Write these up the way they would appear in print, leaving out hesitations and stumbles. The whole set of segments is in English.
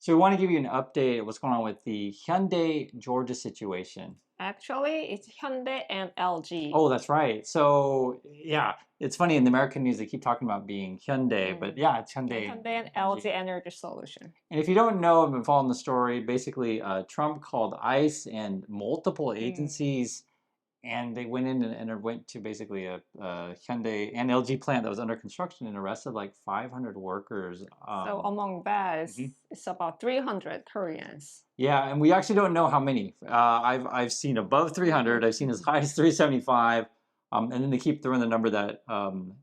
So we want to give you an update of what's going on with the Hyundai Georgia situation. Actually, it's Hyundai and LG. Oh, that's right. So yeah, it's funny in the American news they keep talking about being Hyundai, but yeah, it's Yeah, Hyundai. Hyundai and LG Energy Solution. And if you don't know, I've been following the story. Basically, Trump called ICE and multiple agencies, and they went in and went to basically a Hyundai and LG plant that was under construction and arrested like 500 workers. So among that, Mhm. it's about 300 Koreans. Yeah, and we actually don't know how many. I've seen above 300. I've seen as high as 375. And then they keep throwing the number that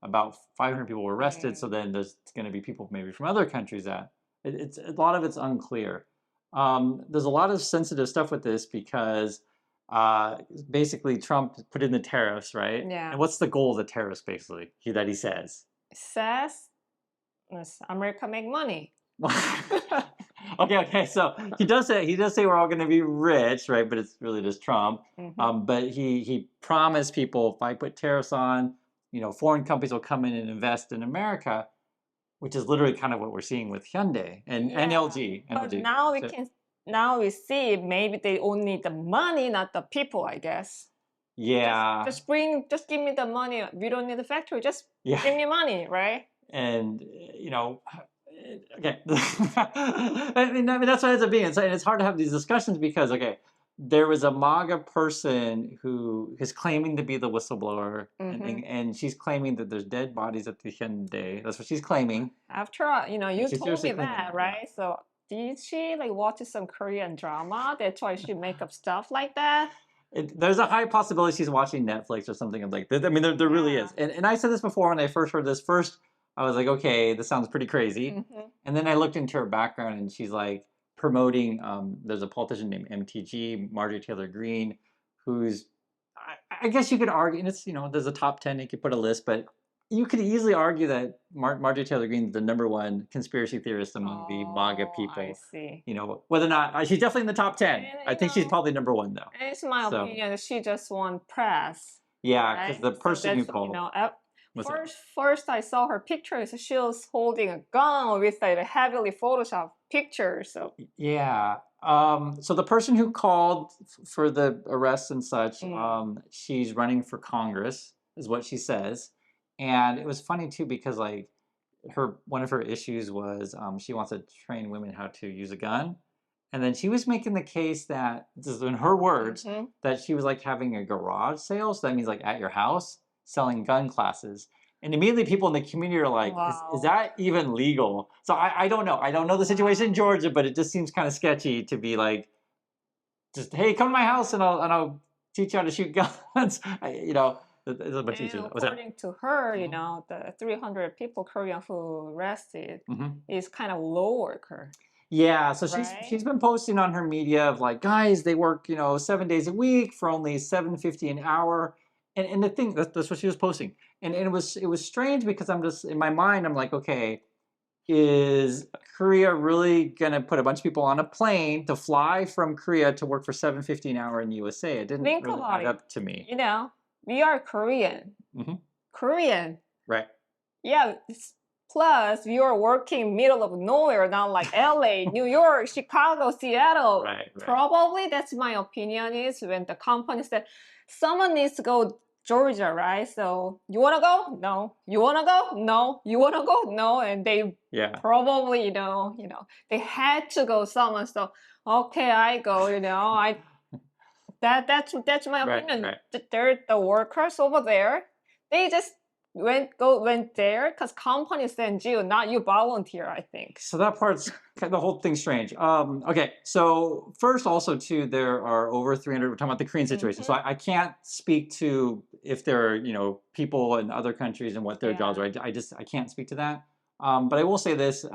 about 500 people were arrested. So then there's going to be people maybe from other countries that it's a lot of it's unclear. There's a lot of sensitive stuff with this because basically Trump put in the tariffs, right? Yeah. And what's the goal of the tariffs basically that he says? It says America make money. Okay. So he does say we're all going to be rich, right? But it's really just Trump. But he promised people if I put tariffs on, foreign companies will come in and invest in America, which is literally kind of what we're seeing with Hyundai and LG. But now now we see maybe they only need the money, not the people, I guess. Yeah. Just give me the money. We don't need the factory. Just give me money, right? And okay. I mean that's what it ends up being. And it's hard to have these discussions because there was a MAGA person who is claiming to be the whistleblower, and she's claiming that there's dead bodies at the Hyundai. That's what she's claiming. After all, you told me that, right? So did she watch some Korean drama? That's why she make up stuff like that. There's a high possibility she's watching Netflix or something like that. I mean, there really is. And I said this before when I first heard this. First, I was like, okay, this sounds pretty crazy. And then I looked into her background, and she's like promoting. There's a politician named MTG, Marjorie Taylor Greene, who's I guess you could argue, and it's there's a top 10. You could put a list, but you could easily argue that Marjorie Taylor Greene is the #1 conspiracy theorist among the MAGA people. I see. Whether or not she's definitely in the top 10. I think she's probably #1 though. It's my opinion. She just won press. Yeah, because the person you called. First I saw her pictures. She was holding a gun with a heavily photoshopped picture. So yeah. So the person who called for the arrests and such, she's running for Congress, is what she says. And it was funny too because one of her issues was she wants to train women how to use a gun. And then she was making the case that, this is in her words, that she was like having a garage sale. So that means like at your house selling gun classes. And immediately people in the community are like, is that even legal? So I don't know. I don't know the situation in Georgia, but it just seems kind of sketchy to be like, just, hey, come to my house and I'll teach you how to shoot guns. There's a bunch of issues. According to her, the 300 people Korean who arrested is kind of low worker. Yeah, so she's been posting on her media of like, guys, they work 7 days a week for only $7.50 an hour, and the thing that's what she was posting, and it was strange because I'm just in my mind I'm like, okay, is Korea really gonna put a bunch of people on a plane to fly from Korea to work for $7.50 an hour in USA? It didn't really add up to me. We are Korean. Korean. Right. Yeah. Plus, we are working middle of nowhere, not like LA, New York, Chicago, Seattle. Right. Probably that's my opinion is when the company said someone needs to go Georgia, right? So you wanna go? No. You wanna go? No. You wanna go? No. And they probably they had to go somewhere. So okay, I go. That's my opinion. Right. They're the workers over there. They just went there because company sends you, not you volunteer, I think. So that part's the whole thing's strange. Okay, so first also too, there are over 300. We're talking about the Korean situation, so I can't speak to if there are people in other countries and what their jobs are. I can't speak to that. But I will say this.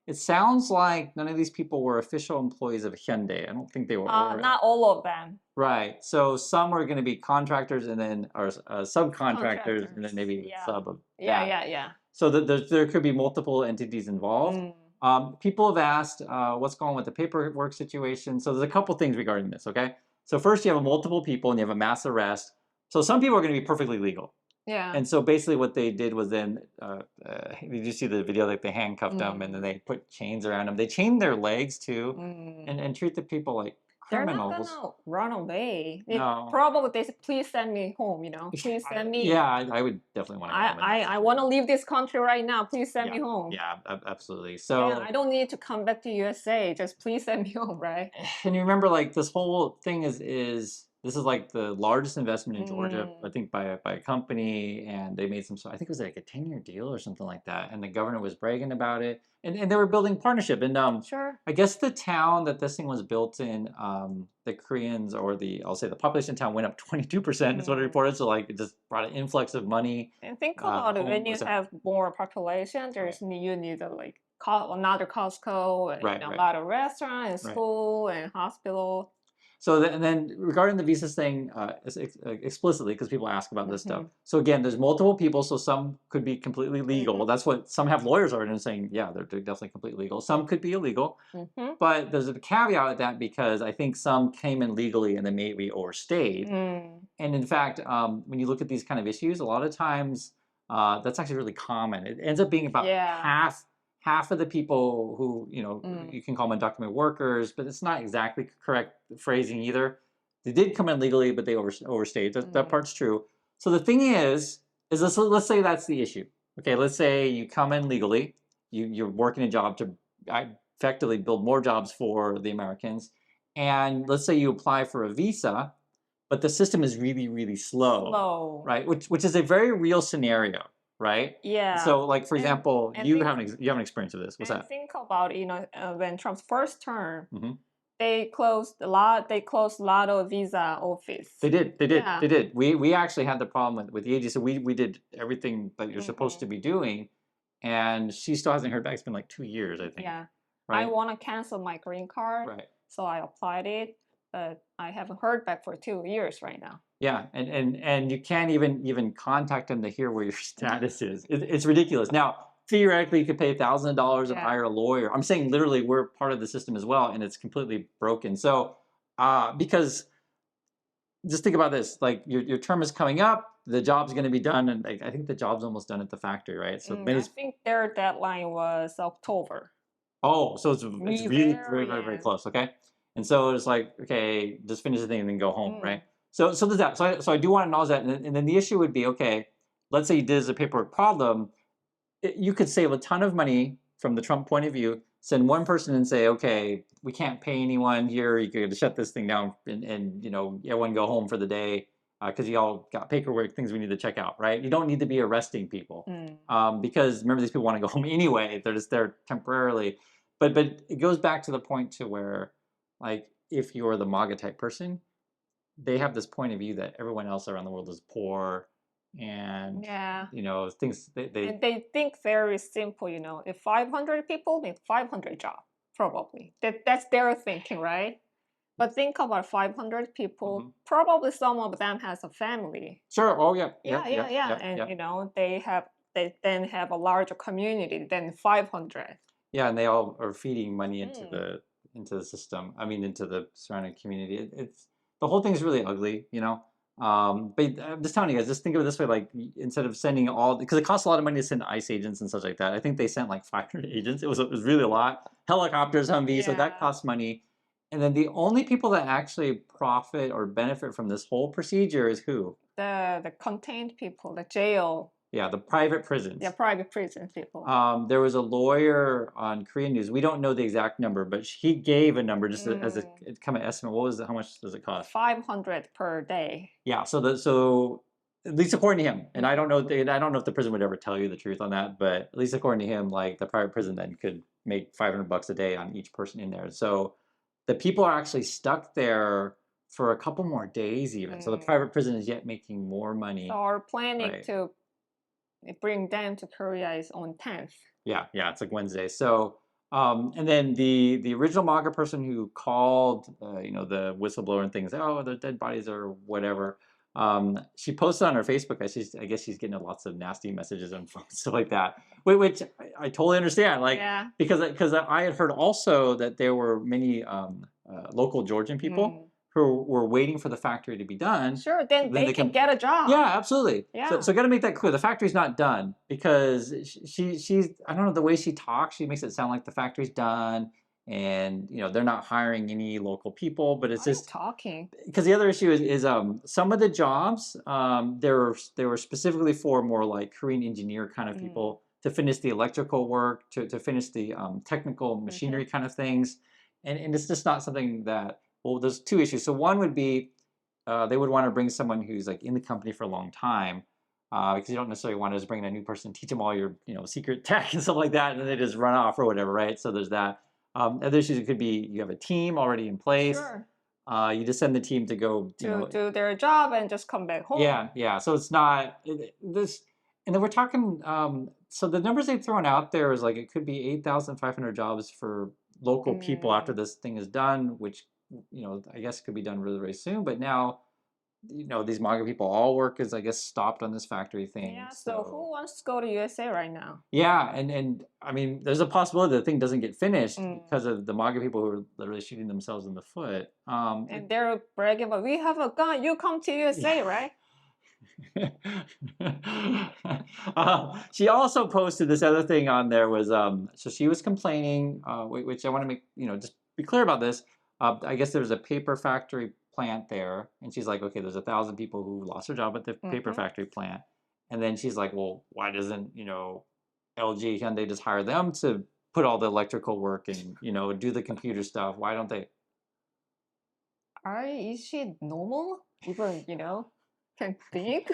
It sounds like none of these people were official employees of Hyundai. I don't think they were. Not all of them. Right. So some are going to be contractors and then subcontractors and then maybe sub of that. Yeah. So there could be multiple entities involved. People have asked what's going on with the paperwork situation. So there's a couple things regarding this, okay? So first you have multiple people and you have a mass arrest. So some people are going to be perfectly legal. Yeah. And so basically what they did was then, did you see the video? Like they handcuffed them and then they put chains around them. They chained their legs too, and treat the people like criminals. They're not gonna run away. No. Probably they said, please send me home, you know. Please send me. Yeah, I would definitely want to go home. I want to leave this country right now. Please send me home. Yeah, absolutely. So yeah, I don't need to come back to USA. Just please send me home, right? And you remember, like, this whole thing is this is like the largest investment in Georgia, I think, by a company, and they made some. I think it was like a 10-year deal or something like that, and the governor was bragging about it, and they were building partnership. And sure. I guess the town that this thing was built in, the Koreans or I'll say the population of the town went up 22%. Is what it reported. So like it just brought an influx of money. And think about it, when you have more population, you need like another Costco, and a lot of restaurants, and school, and hospital. So and then regarding the visas thing, explicitly, because people ask about this stuff. So again, there's multiple people, so some could be completely legal. That's what some have lawyers are saying. Yeah, they're definitely completely legal. Some could be illegal, but there's a caveat with that because I think some came in legally and then maybe overstayed. And in fact, when you look at these kind of issues, a lot of times that's actually really common. It ends up being about half of the people who, you can call them undocumented workers, but it's not exactly correct phrasing either. They did come in legally, but they overstayed. That part's true. So the thing is let's say that's the issue. Okay, let's say you come in legally, you're working a job to effectively build more jobs for the Americans, and let's say you apply for a visa, but the system is really, really slow. Right? Which is a very real scenario. Right? Yeah. So, like, for example, you have an experience of this. What's that? Think about, when Trump's first term, they closed a lot of visa office. They did. We actually had the problem with the agency. So we did everything that you're supposed to be doing, and she still hasn't heard back. It's been like 2 years, I think. Yeah. Right? I want to cancel my green card. Right. So I applied it, but I haven't heard back for 2 years right now. Yeah, and you can't even contact them to hear where your status is. It's ridiculous. Now, theoretically, you could pay $1,000 and hire a lawyer. I'm saying literally we're part of the system as well, and it's completely broken. So, because just think about this: like your term is coming up, the job's going to be done, and I think the job's almost done at the factory, right? So I think their deadline was October. Oh, so it's really very close. Okay, and so it's like, okay, just finish the thing and then go home, right? So there's that. So I do want to acknowledge that. And then the issue would be, okay, let's say you did as a paperwork problem. You could save a ton of money from the Trump point of view, send one person and say, okay, we can't pay anyone here. You could shut this thing down and everyone go home for the day because you all got paperwork, things we need to check out, right? You don't need to be arresting people because remember, these people want to go home anyway. They're just there temporarily. But it goes back to the point to where, like, if you're the MAGA type person, they have this point of view that everyone else around the world is poor and things and they think very simple, if 500 people make 500 jobs, probably that's their thinking, right? But think about 500 people, probably some of them has a family. Sure. Oh yeah. And they then have a larger community than 500. Yeah, and they all are feeding money into the system. I mean, into the surrounding community. It's the whole thing is really ugly, But I'm just telling you guys, just think of it this way: like, instead of sending because it costs a lot of money to send ICE agents and such like that. I think they sent like 500 agents. It was really a lot. Helicopters, Humvees, so that costs money. And then the only people that actually profit or benefit from this whole procedure is who? The contained people, the jail. Yeah, the private prisons. Yeah, private prison people. There was a lawyer on Korean News. We don't know the exact number, but he gave a number just as a kind of estimate. What was it? How much does it cost? 500 per day. Yeah. So at least according to him, and I don't know if the prison would ever tell you the truth on that, but at least according to him, like the private prison then could make $500 a day on each person in there. So the people are actually stuck there for a couple more days even. So the private prison is yet making more money. So our planning to bring them to Korea is on 10th. Yeah, it's like Wednesday. So, and then the original MAGA person who called, the whistleblower and things, oh, they're dead bodies or whatever. She posted on her Facebook. I guess she's getting lots of nasty messages and stuff like that, which I totally understand. Like, because I had heard also that there were many local Georgian people who were waiting for the factory to be done. Sure, then they can get a job. Yeah, absolutely. Yeah. So got to make that clear. The factory's not done because she's I don't know, the way she talks, she makes it sound like the factory's done, and they're not hiring any local people. But it's just talking. Because the other issue is some of the jobs they were specifically for more like Korean engineer kind of people to finish the electrical work, to finish the technical machinery kind of things, and it's just not something that. Well, there's two issues. So one would be they would want to bring someone who's like in the company for a long time, because you don't necessarily want to just bring in a new person, teach them all your secret tech and stuff like that, and then they just run off or whatever, right? So there's that. Other issues, it could be you have a team already in place. Sure. You just send the team to go do their job and just come back home. Yeah. So it's not this, and then we're talking. So the numbers they've thrown out there is like it could be 8,500 jobs for local people after this thing is done, which I guess could be done really, really soon. But now, these MAGA people, all work is, I guess, stopped on this factory thing. Yeah, so who wants to go to USA right now? Yeah, and I mean, there's a possibility the thing doesn't get finished because of the MAGA people who are literally shooting themselves in the foot. And they're bragging about, we have a gun, you come to USA, right? She also posted this other thing on there was so she was complaining, which I want to make just be clear about this. I guess there was a paper factory plant there, and she's like, okay, there's 1,000 people who lost their job at the paper factory plant, and then she's like, well, why doesn't LG, Hyundai just hire them to put all the electrical work and do the computer stuff? Why don't they? Is she normal? Even can think?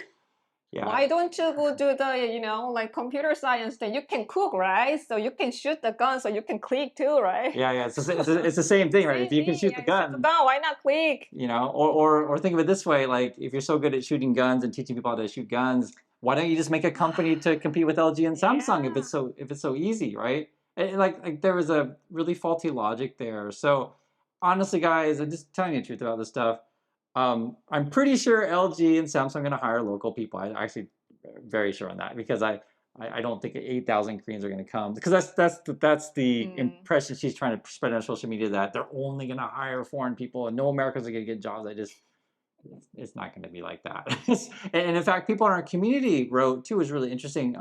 Yeah. Why don't you go do the, like computer science thing? You can cook, right? So you can shoot the gun, so you can click too, right? Yeah. It's the same thing, right? If you can shoot the gun, why not click? Or think of it this way: like if you're so good at shooting guns and teaching people how to shoot guns, why don't you just make a company to compete with LG and Samsung if it's so easy, right? And like there was a really faulty logic there. So honestly, guys, I'm just telling you the truth about this stuff. I'm pretty sure LG and Samsung are going to hire local people. I'm actually very sure on that because I don't think 8,000 Koreans are going to come because that's the impression she's trying to spread on social media, that they're only going to hire foreign people and no Americans are going to get jobs. It's not going to be like that. And in fact, people in our community wrote too, was really interesting.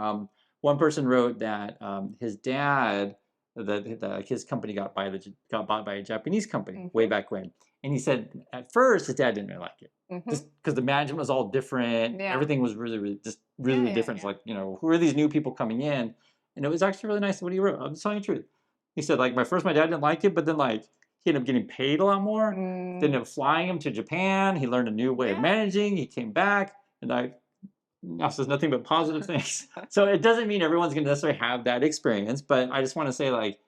One person wrote that his dad, that his company got bought by a Japanese company way back when. And he said at first his dad didn't really like it, just because the management was all different. Yeah. Everything was really different. It's like, who are these new people coming in? And it was actually really nice what he wrote. I'm just telling you the truth. He said, like, my dad didn't like it, but then like he ended up getting paid a lot more. They ended up flying him to Japan. He learned a new way of managing. He came back, and now says nothing but positive things. So it doesn't mean everyone's going to necessarily have that experience, but I just want to say, like,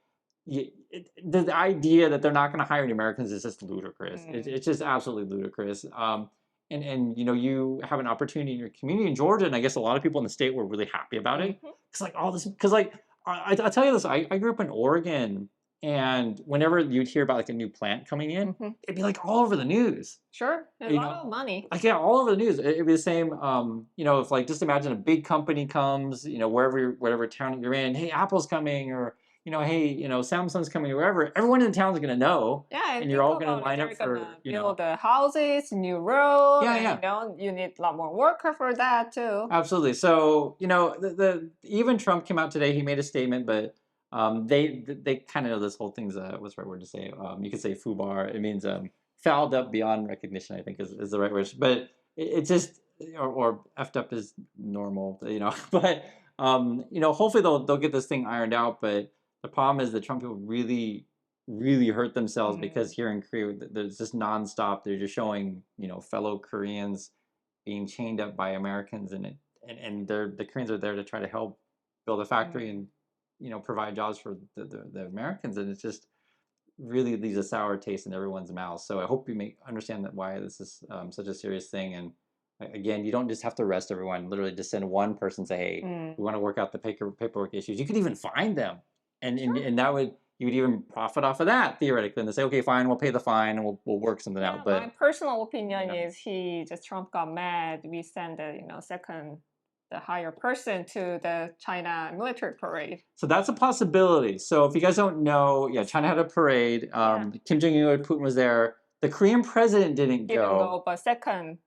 the idea that they're not going to hire any Americans is just ludicrous. It's just absolutely ludicrous. And you have an opportunity in your community in Georgia, and I guess a lot of people in the state were really happy about it. It's like all this, because like I'll tell you this, I grew up in Oregon, and whenever you'd hear about like a new plant coming in, it'd be like all over the news. Sure, a lot of money. Like all over the news. It'd be the same. If like just imagine a big company comes, whatever town you're in. Hey, Apple's coming, or hey, Samsung's coming, or wherever. Everyone in the town's gonna know. Yeah, and you're all gonna line up for build the houses, new roads. Yeah. And, you need a lot more worker for that too. Absolutely. So even Trump came out today. He made a statement, but they kind of know this whole thing's what's the right word to say? You could say FUBAR. It means fouled up beyond recognition, I think is the right word. But it's just or effed up is normal, But hopefully they'll get this thing ironed out. But the problem is the Trump people really, really hurt themselves because here in Korea, there's just nonstop. They're just showing, fellow Koreans being chained up by Americans, and the Koreans are there to try to help build a factory and, provide jobs for the Americans, and it's just really leaves a sour taste in everyone's mouth. So I hope you understand that why this is such a serious thing. And again, you don't just have to arrest everyone. Literally, just send one person, say, hey, we want to work out the paperwork issues. You could even find them. And that would, you would even profit off of that theoretically. And they say, okay, fine, we'll pay the fine and we'll work something out. But my personal opinion is Trump got mad. We sent the higher person to the China military parade. So that's a possibility. So if you guys don't know, China had a parade. Kim Jong-un, Putin was there. The Korean president didn't go. But second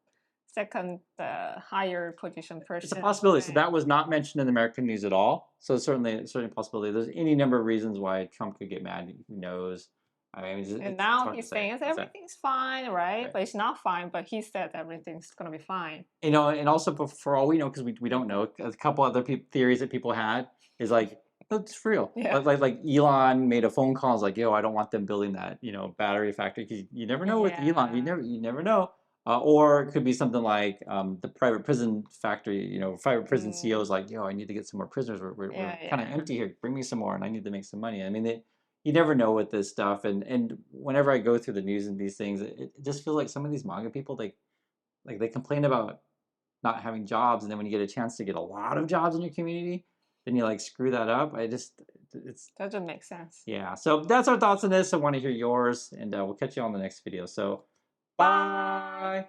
higher position person. It's a possibility. So that was not mentioned in the American news at all. So certainly a possibility. There's any number of reasons why Trump could get mad. Who knows? I mean, and now he's saying everything's fine, right? But it's not fine. But he said everything's gonna be fine. You know, and also for all we know, because we don't know, a couple other theories that people had is like, it's for real. Yeah. Like Elon made a phone call. It's like, yo, I don't want them building that, battery factory. Because you never know with Elon. You never know. Or it could be something like the private prison factory. Private prison CEO is like, yo, I need to get some more prisoners. We're kind of empty here. Bring me some more, and I need to make some money. I mean, you never know with this stuff. And whenever I go through the news and these things, it just feels like some of these MAGA people, they complain about not having jobs, and then when you get a chance to get a lot of jobs in your community, then you screw that up. It doesn't make sense. Yeah. So that's our thoughts on this. I want to hear yours, and we'll catch you on the next video. So bye.